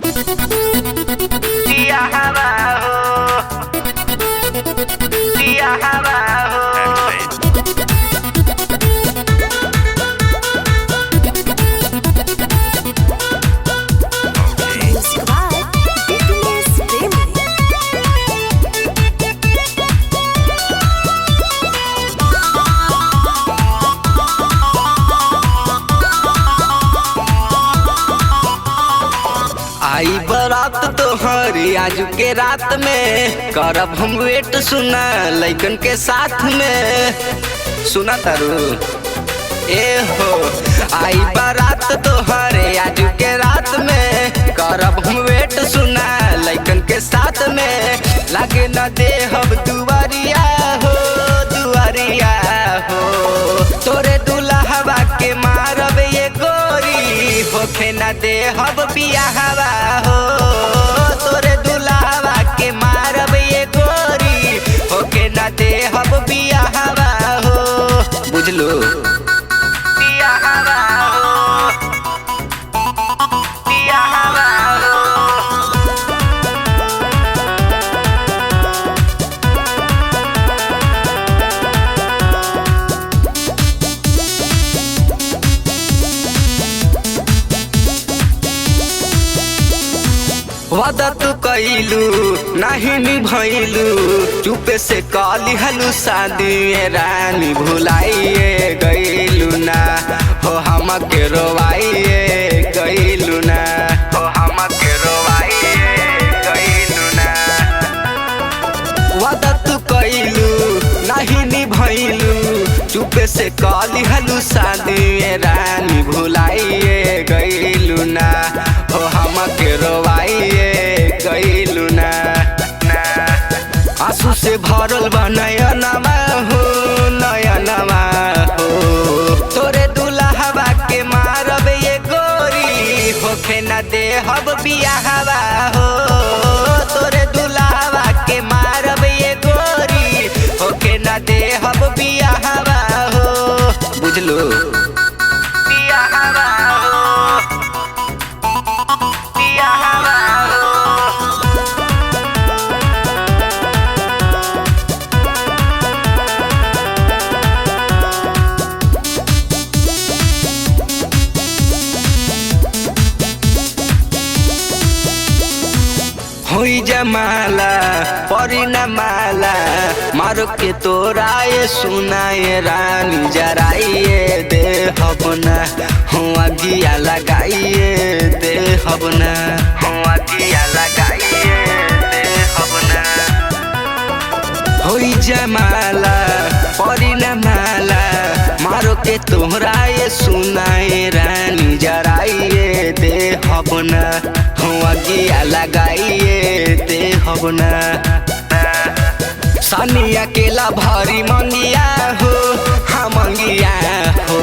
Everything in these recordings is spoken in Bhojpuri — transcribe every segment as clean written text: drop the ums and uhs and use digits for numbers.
पिया हवा हो, पिया हवा हो। आई बरात तोहरी आज के रात में करब हम वेट सुना लइकन के साथ में सुना तारू ए हो। आई बारात तोहरे आज के रात में करब हम वेट सुना लइकन के साथ में लागे न दे हम दुआरिया हो, दुआरिया हो। तोरे दुल्हवा के मारब ये गोरी होखे न दे हब बियाहवा हो। तोरे दुल्हवा के मारब ये गोरी होखे न दे हब बियाहवा हो। बुझलो बियाहवा हो, बियाहवा हो। वादा तू कइलू नहीं निभैलू चुपे से काली हलू शादी रानी भुलाइए गइलू ना हो हमके रोवाइए गइलू ना हो हमके रोवाइए गइलू ना। वादा तू कइलू नहीं निभैलू चुपे से काली हलू शादी रानी भुलाइए गइलू ना हो हमके रोवाइए गइलू ना। आंसू से भरल बा नयनमा हो, नयनमा हो। तोरे दुल्हवा के मारब ये गोरी होखे न दे हब बियाहवा हो। तोरे दुल्हवा के मारब ये गोरी होखे न दे हब बियाहवा हो। बुझलो बियाहवा हो, बियाहवा हो। होई जमाला परी न माला मारो के तोराए सुनाए रानी जराइए दे हब ना हो अगिया लगाइए दे हब ना हो अगिया लगाइए दे हब ना। होई जमाला परी न माला मारो के तोराए सुनाए रानी जराइए दे हब ना हो अगिया लगाइए दे हब ना। सानी अकेला भारी मंगिया हो, हाँ मंगिया हो।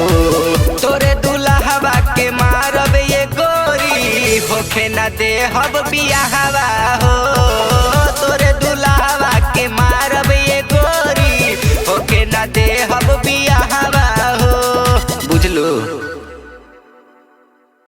तोरे दुल्हवा के मारब ये गोरी होखे न दे हब बियाहवा हो।